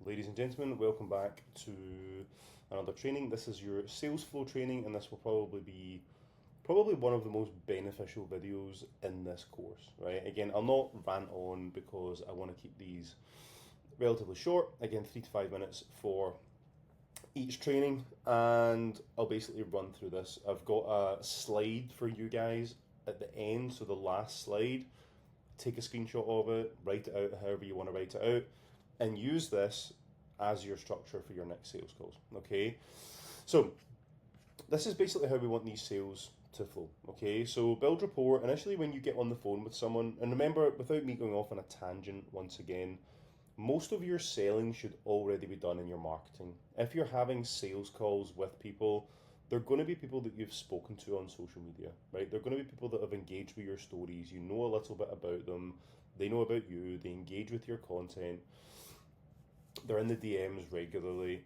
Ladies and gentlemen, welcome back to another training. This is your sales flow training, and this will probably be one of the most beneficial videos in this course, right? Again, I'll not rant on because I want to keep these relatively short. Again, 3 to 5 minutes for each training, and I'll basically run through this. I've got a slide for you guys at the end, so the last slide, take a screenshot of it, write it out however you want to write it out, and use this as your structure for your next sales calls. Okay, so this is basically how we want these sales to flow. Okay, so build rapport initially when you get on the phone with someone, and remember, without me going off on a tangent once again, most of your selling should already be done in your marketing. If you're having sales calls with people, they're going to be people that you've spoken to on social media, right? They're going to be people that have engaged with your stories. You know a little bit about them. They know about you. They engage with your content. They're in the DMs regularly.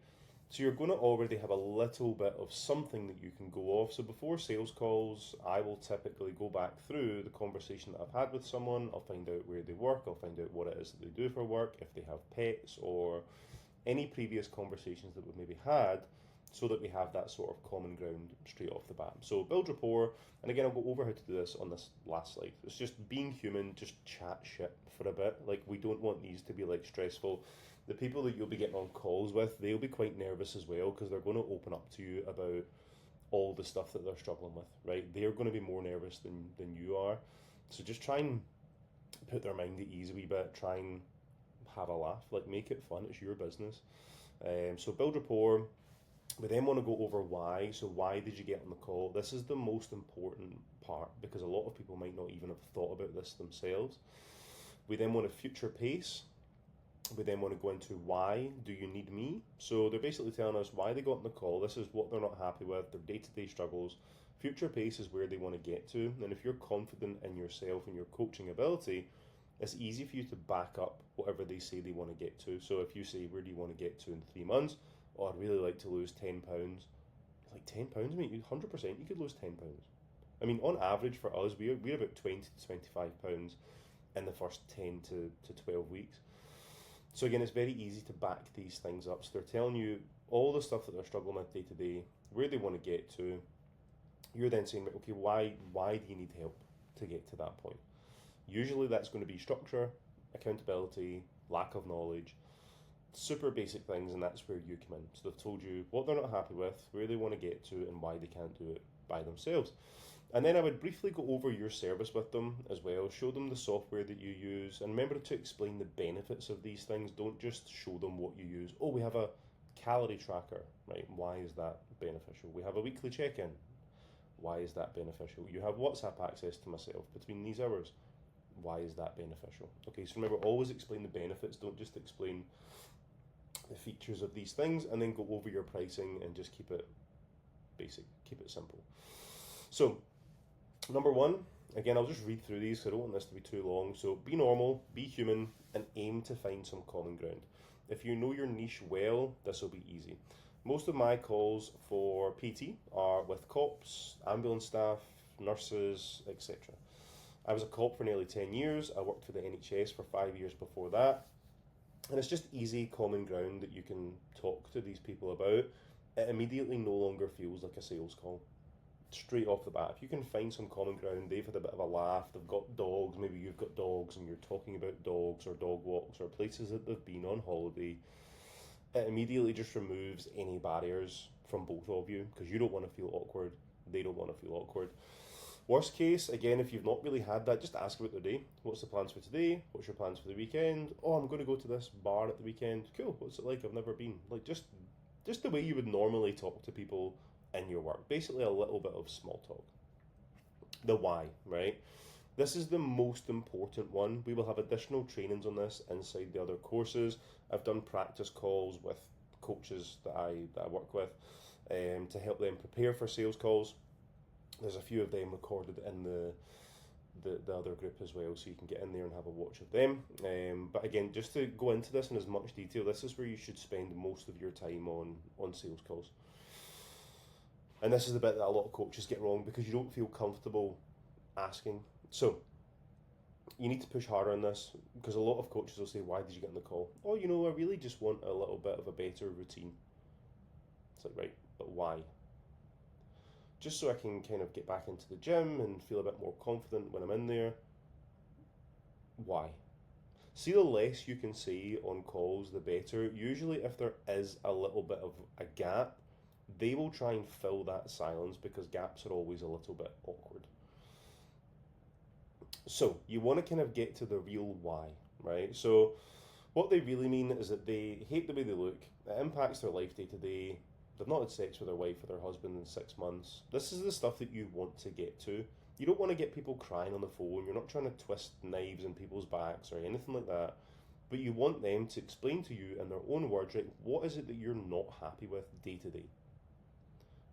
So you're going to already have a little bit of something that you can go off. So before sales calls, I will typically go back through the conversation that I've had with someone. I'll find out where they work. I'll find out what it is that they do for work, if they have pets, or any previous conversations that we've maybe had, so that we have that sort of common ground straight off the bat. So build rapport, and again, I'll go over how to do this on this last slide. It's just being human, just chat shit for a bit. Like, we don't want these to be like stressful. The people that you'll be getting on calls with, they'll be quite nervous as well, because they're going to open up to you about all the stuff that they're struggling with, right? They're going to be more nervous than you are. So just try and put their mind at ease a wee bit, try and have a laugh, like make it fun, it's your business. So build rapport. We then want to go over why. So why did you get on the call? This is the most important part, because a lot of people might not even have thought about this themselves. We then want to future pace. We then want to go into why do you need me? So they're basically telling us why they got on the call. This is what they're not happy with, their day-to-day struggles. Future pace is where they want to get to. And if you're confident in yourself and your coaching ability, it's easy for you to back up whatever they say they want to get to. So if you say, where do you want to get to in 3 months? Oh, I'd really like to lose £10. Like £10, mate, 100% you could lose £10. I mean, on average for us, we're about £20 to £25 in the first 10 to 12 weeks. So again, it's very easy to back these things up. So they're telling you all the stuff that they're struggling with day to day, where they want to get to. You're then saying, okay, why do you need help to get to that point? Usually that's going to be structure, accountability, lack of knowledge, super basic things, and that's where you come in. So they've told you what they're not happy with, where they want to get to, and why they can't do it by themselves. And then I would briefly go over your service with them as well, show them the software that you use, and remember to explain the benefits of these things. Don't just show them what you use. Oh, we have a calorie tracker, right? Why is that beneficial? We have a weekly check-in. Why is that beneficial? You have WhatsApp access to myself between these hours. Why is that beneficial? Okay, so remember, always explain the benefits. Don't just explain the features of these things and then go over your pricing, and just keep it basic, keep it simple. So number one, again, I'll just read through these because I don't want this to be too long. So be normal, be human, and aim to find some common ground. If you know your niche well, this will be easy. Most of my calls for PT are with cops, ambulance staff, nurses, etc. I was a cop for nearly 10 years. I worked for the NHS for 5 years before that. And it's just easy common ground that you can talk to these people about. It immediately no longer feels like a sales call. Straight off the bat, if you can find some common ground, they've had a bit of a laugh, they've got dogs, maybe you've got dogs, and you're talking about dogs or dog walks or places that they've been on holiday, it immediately just removes any barriers from both of you, because you don't want to feel awkward, they don't want to feel awkward. Worst case, again, if you've not really had that, just ask about their day. What's the plans for today? What's your plans for the weekend? Oh, I'm going to go to this bar at the weekend. Cool, what's it like? I've never been. Like, just the way you would normally talk to people in your work. Basically a little bit of small talk. The why, right? This is the most important one. We will have additional trainings on this inside the other courses. I've done practice calls with coaches that I work with to help them prepare for sales calls. There's a few of them recorded in the other group as well, so you can get in there and have a watch of them. But again, just to go into this in as much detail, this is where you should spend most of your time on sales calls. And this is the bit that a lot of coaches get wrong, because you don't feel comfortable asking. So you need to push harder on this because a lot of coaches will say, "Why did you get on the call?" "Oh, I really just want a little bit of a better routine." It's like, right, but why? Just so I can kind of get back into the gym and feel a bit more confident when I'm in there. Why? See, the less you can say on calls, the better. Usually, if there is a little bit of a gap, they will try and fill that silence because gaps are always a little bit awkward. So, you want to kind of get to the real why, right? So, what they really mean is that they hate the way they look, it impacts their life day to day, they've not had sex with their wife or their husband in 6 months. This is the stuff that you want to get to. You don't want to get people crying on the phone, you're not trying to twist knives in people's backs or anything like that. But you want them to explain to you in their own words, right, what is it that you're not happy with day to day?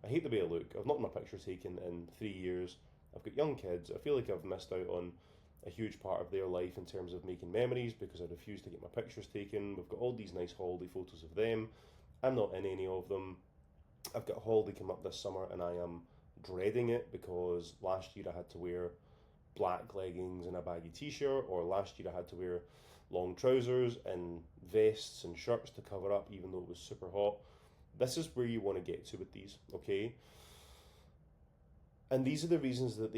I hate the way I look. I've not had my picture taken in 3 years. I've got young kids. I feel like I've missed out on a huge part of their life in terms of making memories because I refuse to get my pictures taken. We've got all these nice holiday photos of them. I'm not in any of them. I've got a holiday come up this summer and I am dreading it because last year I had to wear black leggings and a baggy t-shirt, or last year I had to wear long trousers and vests and shirts to cover up even though it was super hot. This is where you want to get to with these, okay? And these are the reasons that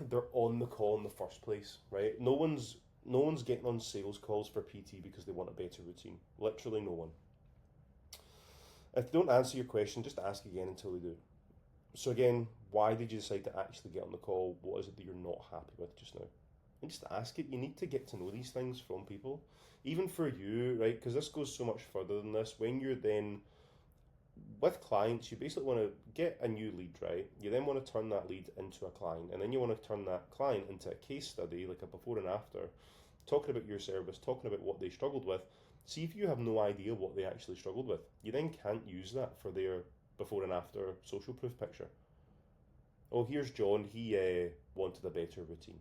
they're on the call in the first place, right? No one's getting on sales calls for PT because they want a better routine. Literally no one. If they don't answer your question, just ask again until they do. So again, why did you decide to actually get on the call? What is it that you're not happy with just now? And just ask it. You need to get to know these things from people. Even for you, right? Because this goes so much further than this. When you're then with clients, you basically want to get a new lead, right? You then want to turn that lead into a client, and then you want to turn that client into a case study, like a before and after, talking about your service, talking about what they struggled with. See if you have no idea what they actually struggled with. You then can't use that for their before and after social proof picture. Oh, here's John, he wanted a better routine,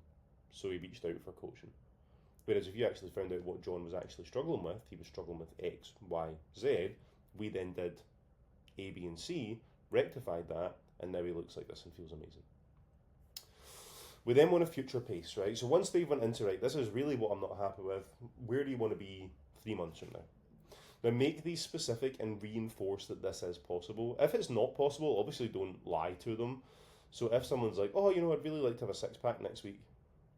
so he reached out for coaching. Whereas if you actually found out what John was actually struggling with, he was struggling with X, Y, Z, we then did A, B, and C, rectified that, and now he looks like this and feels amazing. We then want a future pace, right? So once they've went into, right, this is really what I'm not happy with, where do you want to be 3 months from now? Now make these specific and reinforce that this is possible. If it's not possible, obviously don't lie to them. So if someone's like, oh, I'd really like to have a six-pack next week,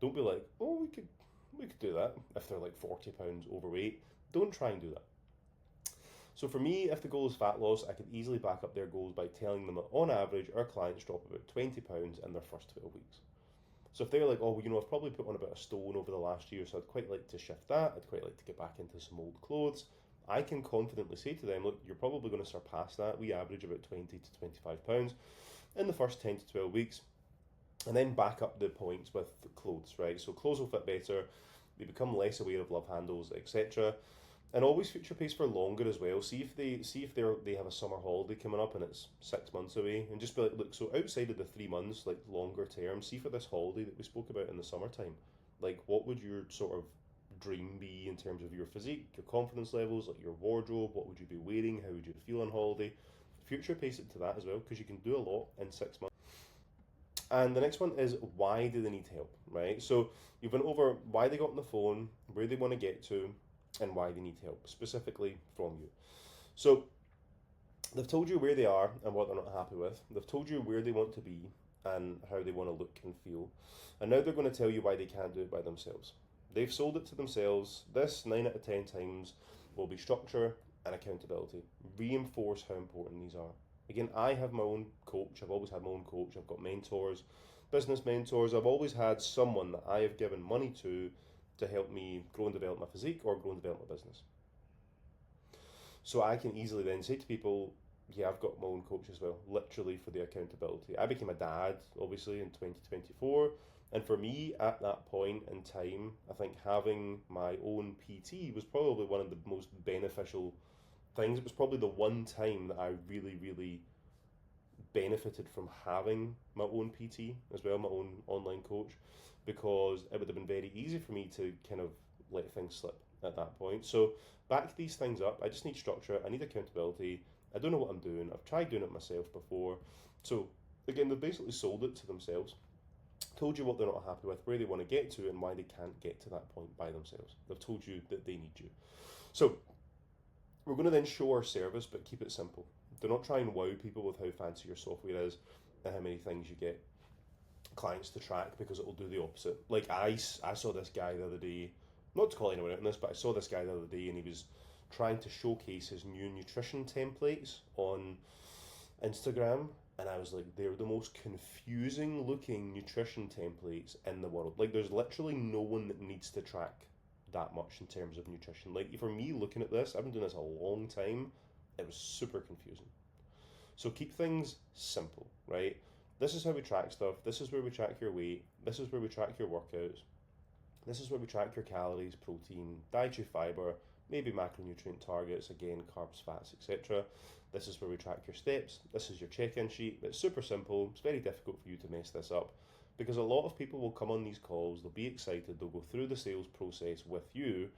don't be like, oh, we could do that. If they're like 40 pounds overweight, don't try and do that. So for me, if the goal is fat loss, I could easily back up their goals by telling them that on average, our clients drop about 20 pounds in their first 12 weeks. So if they're like, oh, I've probably put on about a stone over the last year, so I'd quite like to shift that. I'd quite like to get back into some old clothes. I can confidently say to them, look, you're probably going to surpass that. We average about 20 to 25 pounds in the first 10 to 12 weeks. And then back up the points with clothes, right? So clothes will fit better. They become less aware of love handles, etc. And always future pace for longer as well. See if they have a summer holiday coming up and it's 6 months away, and just be like, look, so outside of the 3 months, like longer term, see for this holiday that we spoke about in the summertime, like what would your sort of dream be in terms of your physique, your confidence levels, like your wardrobe, what would you be wearing, how would you feel on holiday? Future pace it to that as well, because you can do a lot in 6 months. And the next one is, why do they need help, right? So you've been over why they got on the phone, where they want to get to, and why they need help, specifically from you. So they've told you where they are and what they're not happy with. They've told you where they want to be and how they want to look and feel. And now they're going to tell you why they can't do it by themselves. They've sold it to themselves. This 9 out of 10 times will be structure and accountability. Reinforce how important these are. Again, I have my own coach. I've always had my own coach. I've got mentors, business mentors. I've always had someone that I have given money to help me grow and develop my physique or grow and develop my business. So I can easily then say to people, yeah, I've got my own coach as well, literally for the accountability. I became a dad, obviously, in 2024. And for me, at that point in time, I think having my own PT was probably one of the most beneficial things. It was probably the one time that I really, really benefited from having my own PT as well, my own online coach, because it would have been very easy for me to kind of let things slip at that point. So back these things up. I just need structure. I need accountability. I don't know what I'm doing. I've tried doing it myself before. So again, they've basically sold it to themselves. told you what they're not happy with, where they want to get to, and why they can't get to that point by themselves. They've told you that they need you. So we're going to then show our service, but keep it simple. Do not try and wow people with how fancy your software is and how many things you get clients to track, because it will do the opposite. Like I saw this guy the other day, not to call anyone out on this, but I saw this guy the other day and he was trying to showcase his new nutrition templates on Instagram, and I was like, they're the most confusing looking nutrition templates in the world. Like, there's literally no one that needs to track that much in terms of nutrition. Like, for me looking at this, I've been doing this a long time, it was super confusing. So keep things simple, right? This is how we track stuff. This is where we track your weight. This is where we track your workouts. This is where we track your calories, protein, dietary fiber, maybe macronutrient targets, again, carbs, fats, etc. This is where we track your steps. This is your check-in sheet. It's super simple. It's very difficult for you to mess this up, because a lot of people will come on these calls, they'll be excited, they'll go through the sales process with you,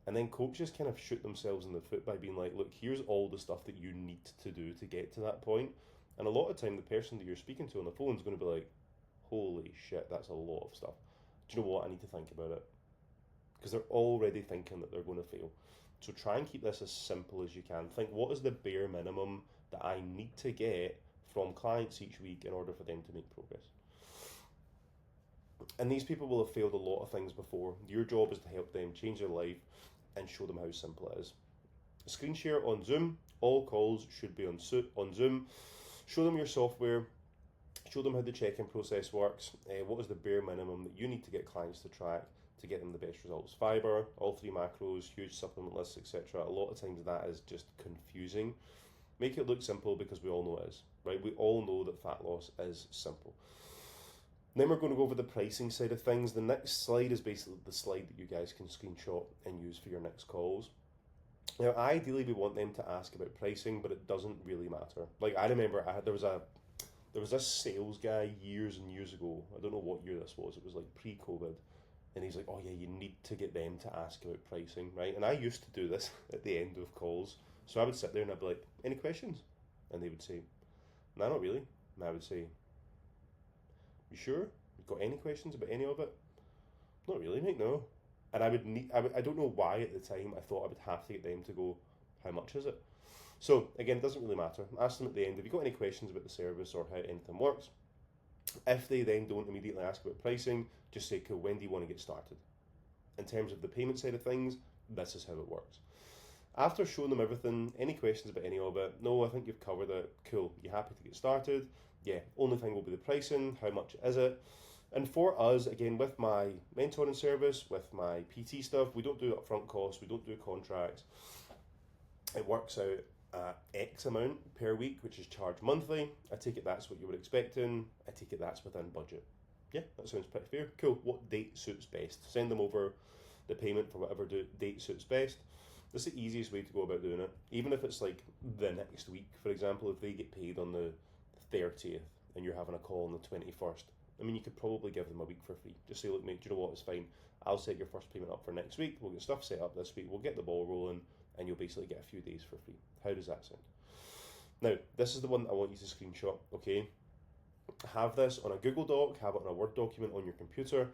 and then coaches kind of shoot themselves in the foot by being like, look, here's all the stuff that you need to do to get to that point. And a lot of time, the person that you're speaking to on the phone is going to be like, holy shit, that's a lot of stuff. Do you know what? I need to think about it. Because they're already thinking that they're going to fail. So try and keep this as simple as you can. Think, what is the bare minimum that I need to get from clients each week in order for them to make progress? And these people will have failed a lot of things before. Your job is to help them change their life and show them how simple it is. Screen share on Zoom. All calls should be on Zoom. Show them your software. Show them how the check-in process works. What is the bare minimum that you need to get clients to track to get them the best results? Fiber, all 3 macros, huge supplement lists, etc. A lot of times that is just confusing. Make it look simple, because we all know it is, right? We all know that fat loss is simple. Then we're going to go over the pricing side of things. The next slide is basically the slide that you guys can screenshot and use for your next calls. Now, ideally, we want them to ask about pricing, but it doesn't really matter. Like, I remember there was this sales guy years and years ago. I don't know what year this was. It was like pre-COVID. And he's like, oh yeah, you need to get them to ask about pricing, right? And I used to do this at the end of calls. So I would sit there and I'd be like, any questions? And they would say, no, not really. And I would say, you sure? You got any questions about any of it? Not really, mate, no. And I don't know why at the time I thought I would have to get them to go, how much is it? So again, it doesn't really matter. Ask them at the end, have you got any questions about the service or how anything works? If they then don't immediately ask about pricing, just say, cool, when do you want to get started? In terms of the payment side of things, this is how it works. After showing them everything, any questions about any of it? No, I think you've covered it. Cool, you happy to get started? Yeah, only thing will be the pricing. How much is it? And for us, again, with my mentoring service, with my PT stuff, we don't do upfront costs, we don't do contracts. It works out at X amount per week, which is charged monthly. I take it that's what you were expecting. I take it that's within budget. Yeah, that sounds pretty fair. Cool, what date suits best? Send them over the payment for whatever date suits best. That's the easiest way to go about doing it. Even if it's like the next week, for example, if they get paid on the 30th and you're having a call on the 21st, I mean, you could probably give them a week for free. Just say, look, mate, do you know what? It's fine. I'll set your first payment up for next week. We'll get stuff set up this week. We'll get the ball rolling, and you'll basically get a few days for free. How does that sound? Now, this is the one that I want you to screenshot, okay? Have this on a Google Doc, have it on a Word document on your computer.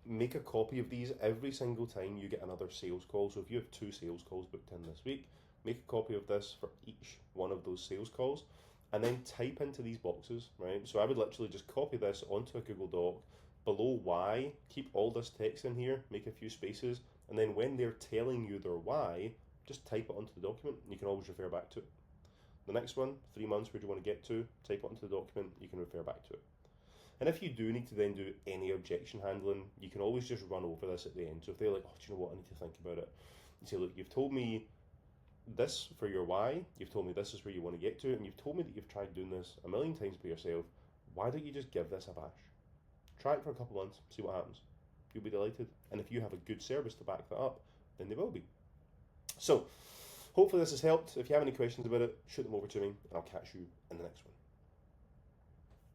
Make a copy of these every single time you get another sales call. So if you have 2 sales calls booked in this week, make a copy of this for each one of those sales calls, and then type into these boxes, right? So I would literally just copy this onto a Google Doc. Below why, keep all this text in here, make a few spaces, and then when they're telling you their why, just type it onto the document, and you can always refer back to it. The next one, 3 months, where do you want to get to? Type it onto the document, you can refer back to it. And if you do need to then do any objection handling, you can always just run over this at the end. So if they're like, oh, do you know what, I need to think about it. You say, look, you've told me this for your why, you've told me this is where you want to get to, and you've told me that you've tried doing this a million times by yourself. Why don't you just give this a bash? Try it for a couple months, see what happens. You'll be delighted. And if you have a good service to back that up, then they will be. So, hopefully this has helped. If you have any questions about it, shoot them over to me, and I'll catch you in the next one.